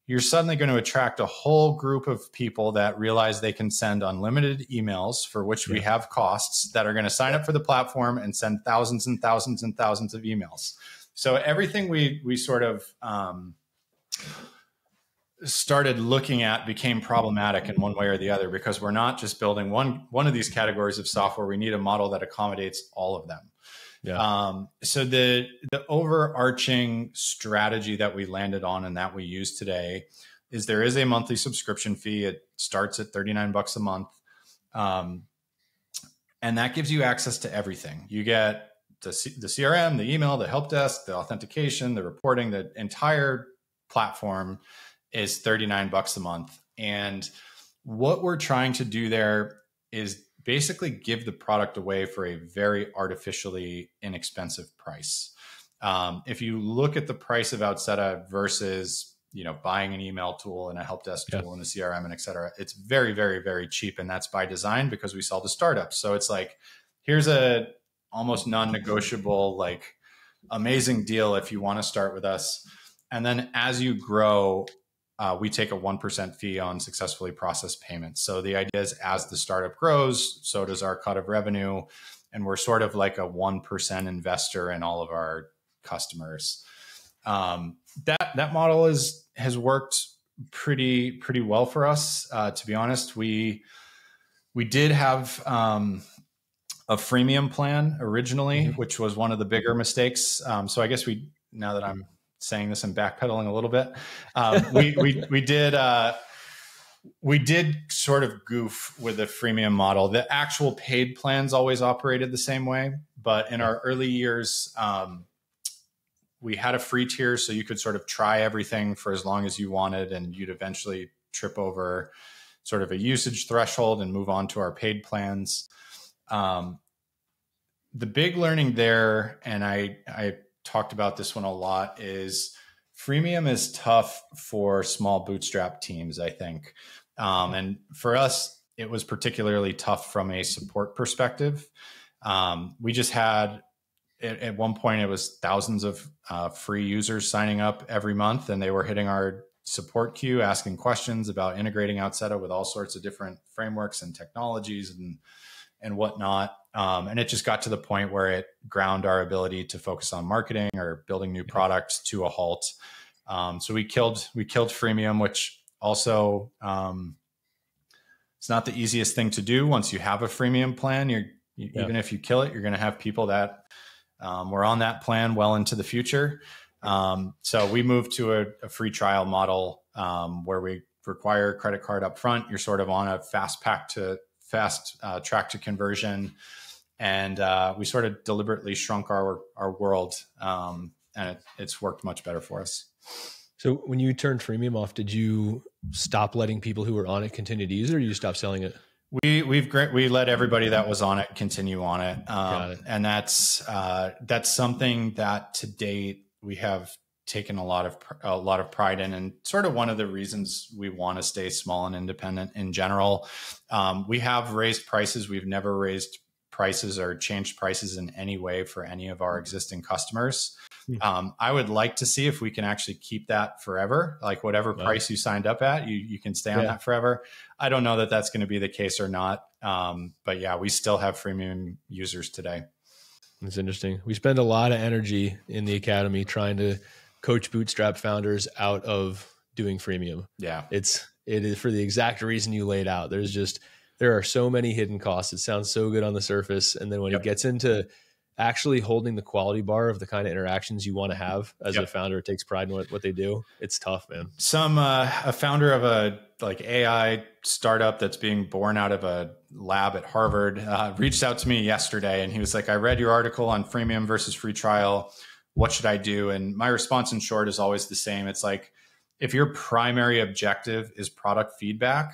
you're suddenly going to attract a whole group of people that realize they can send unlimited emails, for which we have costs, that are going to sign up for the platform and send thousands and thousands and thousands of emails. So everything we sort of started looking at became problematic in one way or the other, because we're not just building one of these categories of software. We need a model that accommodates all of them. Yeah. So the overarching strategy that we landed on and that we use today is there is a monthly subscription fee. It starts at $39 a month. And that gives you access to everything. You get the CRM, the email, the help desk, the authentication, the reporting, the entire platform is $39 a month. And what we're trying to do there is basically give the product away for a very artificially inexpensive price. If you look at the price of Outseta versus, buying an email tool and a help desk tool and a CRM and et cetera, it's very, very, very cheap. And that's by design, because we sell to startups. So it's like, here's a almost non-negotiable, like, amazing deal if you want to start with us. And then as you grow, we take a 1% fee on successfully processed payments. So the idea is as the startup grows, so does our cut of revenue. And we're sort of like a 1% investor in all of our customers. That model has worked pretty well for us. To be honest, we did have a freemium plan originally, which was one of the bigger mistakes. So I guess now that I'm saying this and backpedaling a little bit, we did sort of goof with the freemium model. The actual paid plans always operated the same way, but in our early years, we had a free tier, so you could sort of try everything for as long as you wanted, and you'd eventually trip over sort of a usage threshold and move on to our paid plans. The big learning there, and I talked about this one a lot, is freemium is tough for small bootstrap teams, I think. And for us, it was particularly tough from a support perspective. We just had, at one point, it was thousands of free users signing up every month, and they were hitting our support queue, asking questions about integrating Outseta with all sorts of different frameworks and technologies and whatnot. And it just got to the point where it ground our ability to focus on marketing or building new products to a halt. So we killed freemium, which also it's not the easiest thing to do. Once you have a freemium plan, even if you kill it, you're going to have people that were on that plan well into the future. So we moved to a free trial model where we require credit card up front. You're sort of on a fast track to conversion. And we sort of deliberately shrunk our world, and it's worked much better for us. So when you turned freemium off, did you stop letting people who were on it continue to use it, or you stopped selling it? We let everybody that was on it continue on it. Got it. And that's something that to date we have taken a lot of pride in, and sort of one of the reasons we want to stay small and independent in general. We have raised prices. We've never raised prices or changed prices in any way for any of our existing customers. I would like to see if we can actually keep that forever. Like whatever price you signed up at, you can stay on that forever. I don't know that that's going to be the case or not. But yeah, we still have freemium users today. That's interesting. We spend a lot of energy in the academy trying to coach bootstrap founders out of doing freemium. Yeah. It is for the exact reason you laid out. There are so many hidden costs. It sounds so good on the surface. And then when it gets into actually holding the quality bar of the kind of interactions you want to have as a founder, it takes pride in what they do. It's tough, man. A founder of a AI startup that's being born out of a lab at Harvard reached out to me yesterday, and he was like, I read your article on freemium versus free trial. What should I do? And my response in short is always the same. It's like, if your primary objective is product feedback,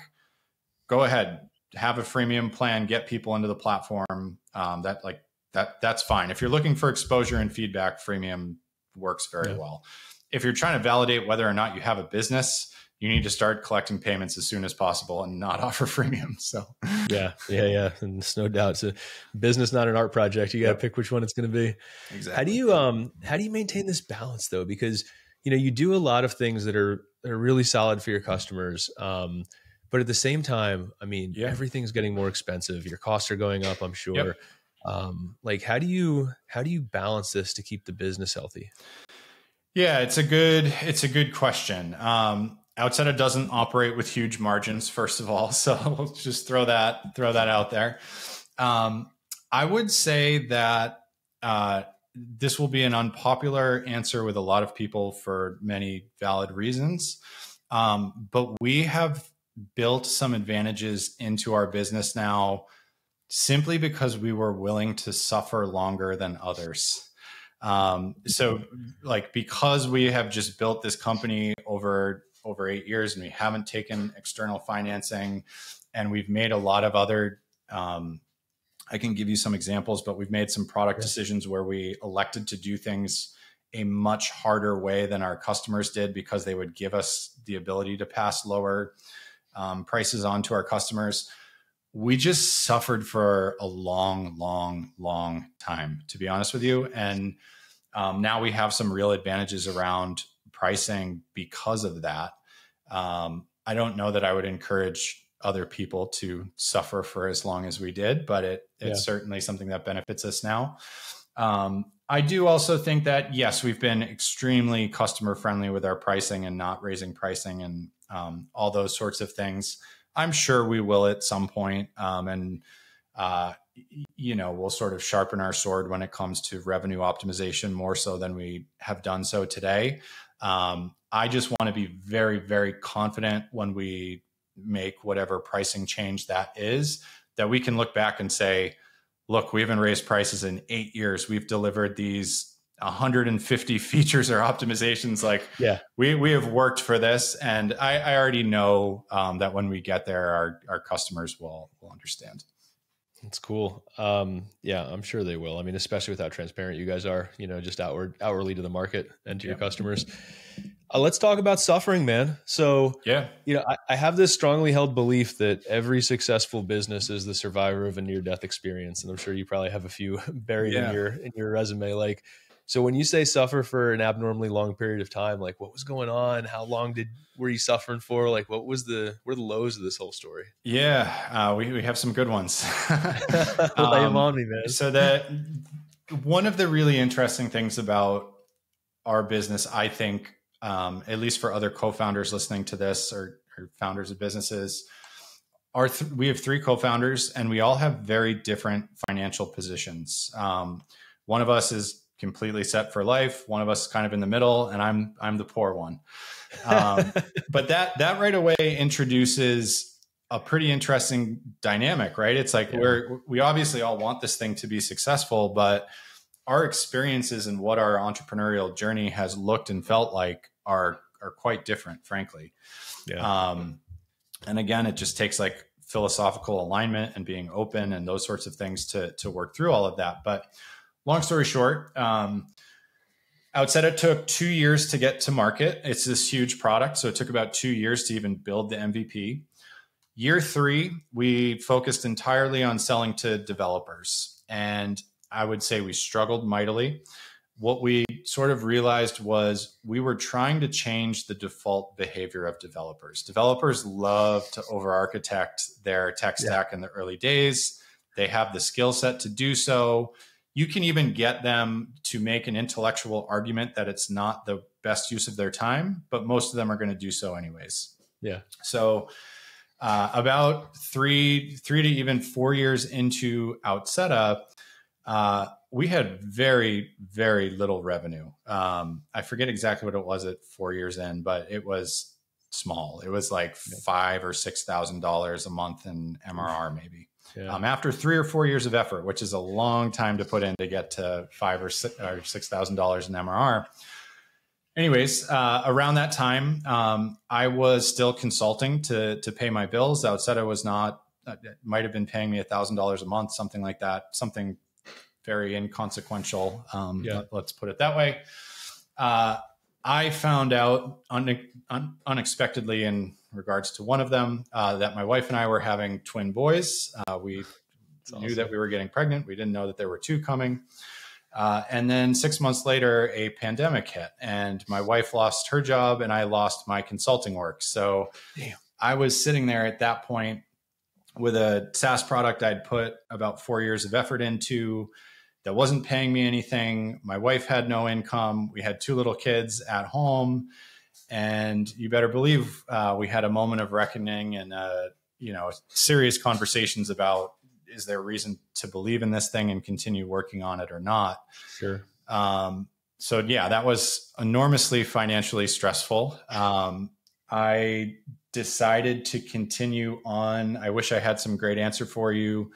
go ahead, have a freemium plan, get people into the platform. That's fine. If you're looking for exposure and feedback, freemium works very well. If you're trying to validate whether or not you have a business, you need to start collecting payments as soon as possible and not offer freemium. So yeah. And there's no doubt it's a business, not an art project. You got to pick which one it's going to be. Exactly. How do you maintain this balance though? Because, you do a lot of things that are really solid for your customers. But at the same time, everything's getting more expensive. Your costs are going up, I'm sure. How do you balance this to keep the business healthy? Yeah, it's a good question. Outseta doesn't operate with huge margins, first of all. So we'll just throw that out there. I would say that this will be an unpopular answer with a lot of people for many valid reasons. But we have built some advantages into our business now simply because we were willing to suffer longer than others. Because we have just built this company over 8 years and we haven't taken external financing, and we've made a lot of other, I can give you some examples, but we've made some product decisions where we elected to do things a much harder way than our customers did because they would give us the ability to pass lower prices on to our customers. We just suffered for a long time, to be honest with you. And now we have some real advantages around pricing because of that. I don't know that I would encourage other people to suffer for as long as we did, but it's certainly something that benefits us now. I do also think that, yes, we've been extremely customer friendly with our pricing and not raising pricing and all those sorts of things. I'm sure we will at some point. We'll sort of sharpen our sword when it comes to revenue optimization more so than we have done so today. I just want to be very, very confident when we make whatever pricing change that is, that we can look back and say, look, we haven't raised prices in 8 years. We've delivered these 150 features or optimizations. Like, we have worked for this. And I already know that when we get there, our customers will understand. That's cool. I'm sure they will. I mean, especially with how transparent you guys are, just outwardly to the market and to your customers. Let's talk about suffering, man. So, I have this strongly held belief that every successful business is the survivor of a near-death experience. And I'm sure you probably have a few buried in your resume. Like, so when you say suffer for an abnormally long period of time, like what was going on? How long were you suffering for? Like, what were the lows of this whole story? Yeah, we have some good ones. Lay them on me, man. So that one of the really interesting things about our business, I think, at least for other co-founders listening to this or founders of businesses, we have 3 co-founders and we all have very different financial positions. One of us is completely set for life. One of us is kind of in the middle, and I'm the poor one. But that right away introduces a pretty interesting dynamic, right? It's like we obviously all want this thing to be successful, but our experiences and what our entrepreneurial journey has looked and felt like are quite different, frankly. And again, it just takes like philosophical alignment and being open and those sorts of things to work through all of that. But long story short, Outseta took 2 years to get to market. It's this huge product. So it took about 2 years to even build the MVP. Year 3, we focused entirely on selling to developers. And I would say we struggled mightily. What we sort of realized was we were trying to change the default behavior of developers. Developers love to over-architect their tech stack in the early days. They have the skill set to do so. You can even get them to make an intellectual argument that it's not the best use of their time, but most of them are going to do so anyways. So about 3 to even 4 years into Outseta, we had very, very little revenue. I forget exactly what it was at 4 years in, but it was small. It was like $5,000 or $6,000 a month in MRR, maybe. After 3 or 4 years of effort, which is a long time to put in to get to $5,000 or $6,000 in MRR. Anyways, around that time, I was still consulting to pay my bills. Outseta was not, might have been paying me $1,000 a month, something like that, something very inconsequential. Let's put it that way. I found out unexpectedly in regards to one of them that my wife and I were having twin boys. We knew that we were getting pregnant. We didn't know that there were 2 coming. And then 6 months later, a pandemic hit and my wife lost her job and I lost my consulting work. So I was sitting there at that point with a SaaS product I'd put about 4 years of effort into that wasn't paying me anything. My wife had no income. We had 2 little kids at home. And you better believe we had a moment of reckoning and serious conversations about, is there a reason to believe in this thing and continue working on it or not? Sure. That was enormously financially stressful. I decided to continue on. I wish I had some great answer for you.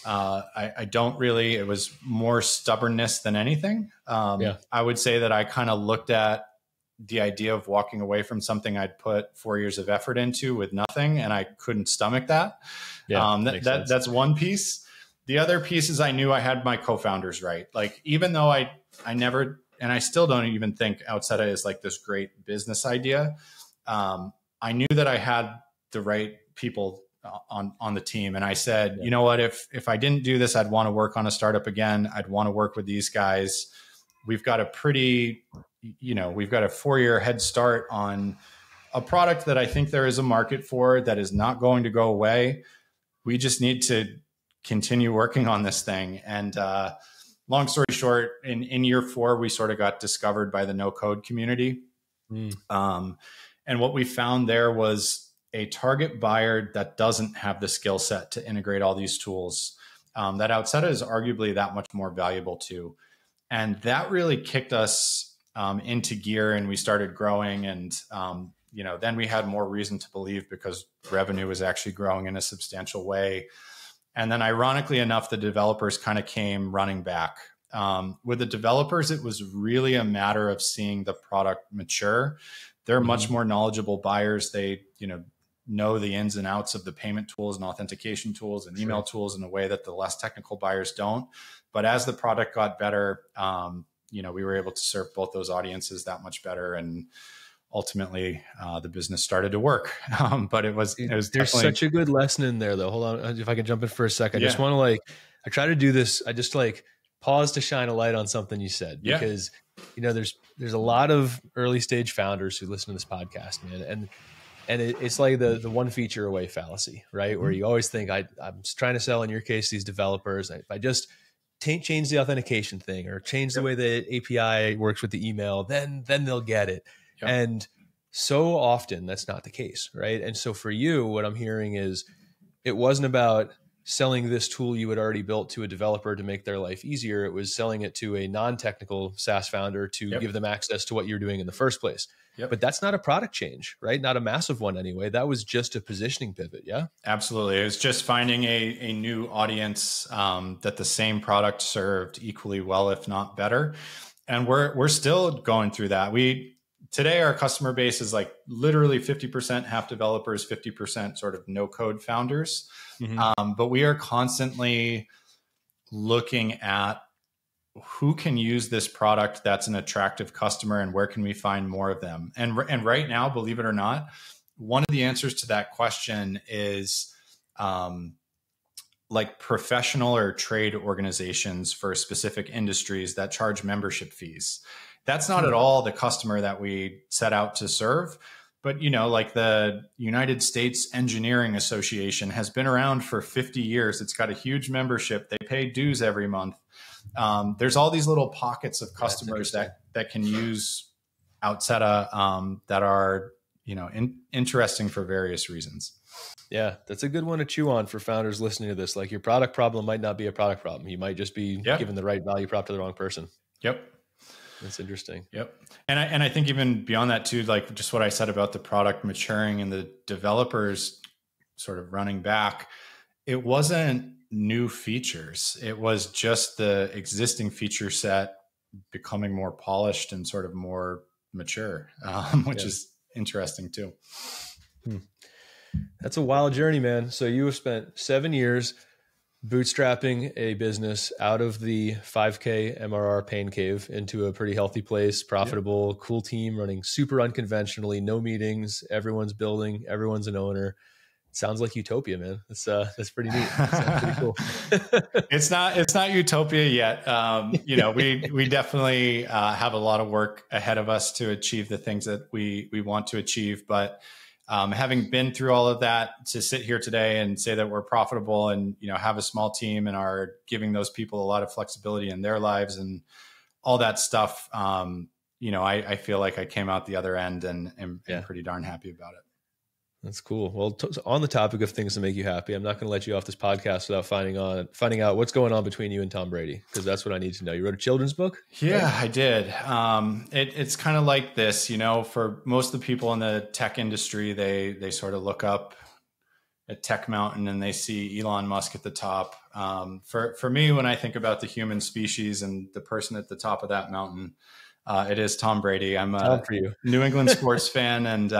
I don't really. It was more stubbornness than anything. I would say that I kind of looked at the idea of walking away from something I'd put 4 years of effort into with nothing, and I couldn't stomach that. That's one piece. The other piece is I knew I had my co-founders right. Like, even though I never, and I still don't even think Outseta is like this great business idea. I knew that I had the right people on the team. And I said, you know what, if I didn't do this, I'd want to work on a startup again. I'd want to work with these guys. We've got a 4-year head start on a product that I think there is a market for that is not going to go away. We just need to continue working on this thing. And long story short, in year 4, we sort of got discovered by the no code community. And what we found there was a target buyer that doesn't have the skill set to integrate all these tools, that Outseta is arguably that much more valuable to. And that really kicked us into gear, and we started growing. And, then we had more reason to believe because revenue was actually growing in a substantial way. And then ironically enough, the developers kind of came running back. With the developers, it was really a matter of seeing the product mature. They're much more knowledgeable buyers. They, know the ins and outs of the payment tools and authentication tools and email tools in a way that the less technical buyers don't. But as the product got better, we were able to serve both those audiences that much better. And ultimately, the business started to work. But it was there's such a good lesson in there, though. Hold on, if I can jump in for a second. I just want to I try to do this. I just pause to shine a light on something you said, because there's a lot of early stage founders who listen to this podcast, man, and it's like the one feature away fallacy, right? Where you always think I'm trying to sell, in your case, these developers. If I just change the authentication thing or change the way the API works with the email, then they'll get it. Yep. And so often that's not the case, right? And so for you, what I'm hearing is it wasn't about selling this tool you had already built to a developer to make their life easier. It was selling it to a non-technical SaaS founder to give them access to what you're doing in the first place. Yep. But that's not a product change, right? Not a massive one anyway. That was just a positioning pivot. Yeah, absolutely. It was just finding a new audience that the same product served equally well, if not better. And we're still going through that. Today, our customer base is like literally 50% half developers, 50% sort of no code founders. But we are constantly looking at who can use this product that's an attractive customer and where can we find more of them. And right now, believe it or not, one of the answers to that question is like professional or trade organizations for specific industries that charge membership fees. That's not at all the customer that we set out to serve. But, like the United States Engineering Association has been around for 50 years. It's got a huge membership. They pay dues every month. There's all these little pockets of customers that can use Outseta that are, interesting for various reasons. Yeah, that's a good one to chew on for founders listening to this. Like, your product problem might not be a product problem. You might just be giving the right value prop to the wrong person. Yep. That's interesting. Yep. And I think even beyond that too, like just what I said about the product maturing and the developers sort of running back, it wasn't new features. It was just the existing feature set becoming more polished and sort of more mature, which is interesting too. That's a wild journey, man. So you have spent 7 years bootstrapping a business out of the 5K MRR pain cave into a pretty healthy place, profitable, cool team running super unconventionally, no meetings, everyone's building, everyone's an owner. It sounds like utopia, man. That's pretty neat. Sounds pretty cool. It's not utopia yet. We definitely have a lot of work ahead of us to achieve the things that we want to achieve, but having been through all of that, to sit here today and say that we're profitable and, have a small team and are giving those people a lot of flexibility in their lives and all that stuff, I feel like I came out the other end and am pretty darn happy about it. That's cool. Well, on the topic of things that make you happy, I'm not going to let you off this podcast without finding out what's going on between you and Tom Brady, because that's what I need to know. You wrote a children's book? Yeah, right? I did. It's kind of like this, for most of the people in the tech industry, they sort of look up at Tech Mountain and they see Elon Musk at the top. For me, when I think about the human species and the person at the top of that mountain, it is Tom Brady. I'm a New England sports fan, and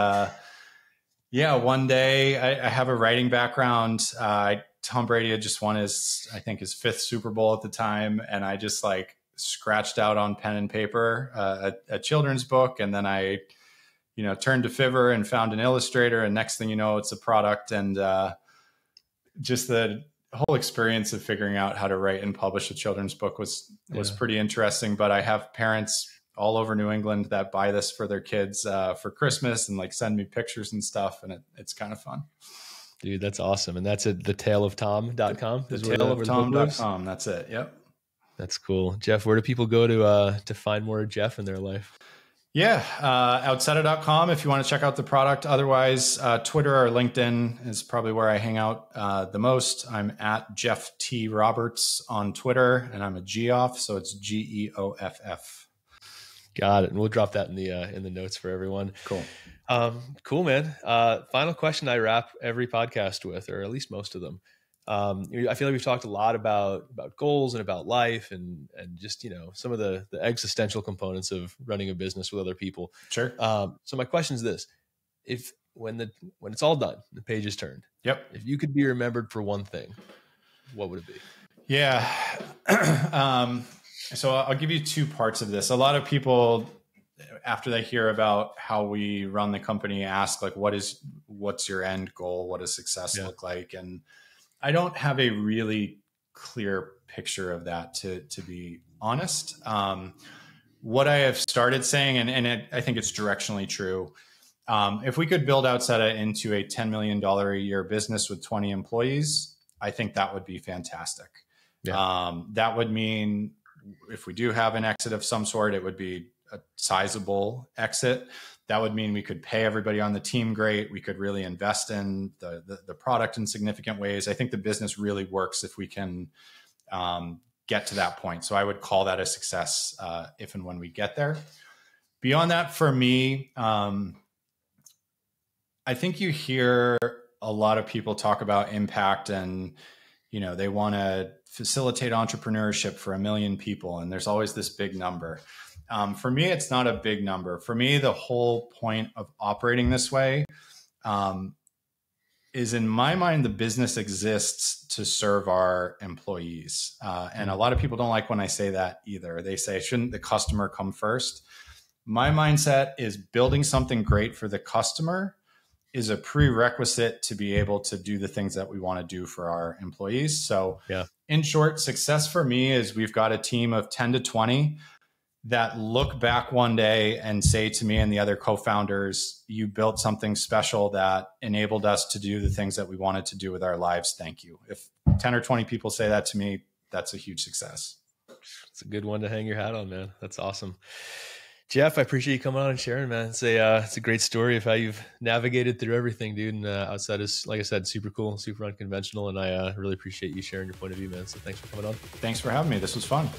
one day I have a writing background. Tom Brady had just won his 5th Super Bowl at the time. And I just scratched out on pen and paper a children's book. And then I, turned to Fiverr and found an illustrator. And next thing you know, it's a product. And just the whole experience of figuring out how to write and publish a children's book was pretty interesting. But I have parents all over New England that buy this for their kids for Christmas and like send me pictures and stuff. And it's kind of fun. Dude, that's awesome. And that's at thetaleoftom.com. Thetaleoftom.com. That's it. Yep. That's cool. Geoff, where do people go to find more Geoff in their life? Yeah. Outseta.com if you want to check out the product. Otherwise, Twitter or LinkedIn is probably where I hang out the most. I'm at Geoff T. Roberts on Twitter, and I'm a Geoff, so it's Geoff. Got it. And we'll drop that in the notes for everyone. Cool. Cool, man. Final question I wrap every podcast with, or at least most of them. I feel like we've talked a lot about goals and about life and just, some of the existential components of running a business with other people. Sure. So my question is this: if when it's all done, the page is turned. Yep. If you could be remembered for one thing, what would it be? Yeah. So I'll give you two parts of this. A lot of people, after they hear about how we run the company, ask like, what's your end goal? What does success look like? And I don't have a really clear picture of that, to be honest. What I have started saying, and I think it's directionally true, if we could build Outseta into a $10 million a year business with 20 employees, I think that would be fantastic. Yeah. That would mean if we do have an exit of some sort, it would be a sizable exit. That would mean we could pay everybody on the team great. We could really invest in the product in significant ways. I think the business really works if we can get to that point. So I would call that a success if and when we get there. Beyond that, for me, I think you hear a lot of people talk about impact and, they want to facilitate entrepreneurship for 1 million people. And there's always this big number. For me, it's not a big number. For me, the whole point of operating this way is, in my mind, the business exists to serve our employees. And a lot of people don't like when I say that either. They say, shouldn't the customer come first? My mindset is building something great for the customer is a prerequisite to be able to do the things that we want to do for our employees. So in short, success for me is we've got a team of 10 to 20 that look back one day and say to me and the other co-founders, you built something special that enabled us to do the things that we wanted to do with our lives. Thank you. If 10 or 20 people say that to me, that's a huge success. It's a good one to hang your hat on, man. That's awesome. Geoff, I appreciate you coming on and sharing, man. It's a great story of how you've navigated through everything, dude. And Outseta is, like I said, super cool, super unconventional. And I really appreciate you sharing your point of view, man. So thanks for coming on. Thanks for having me. This was fun.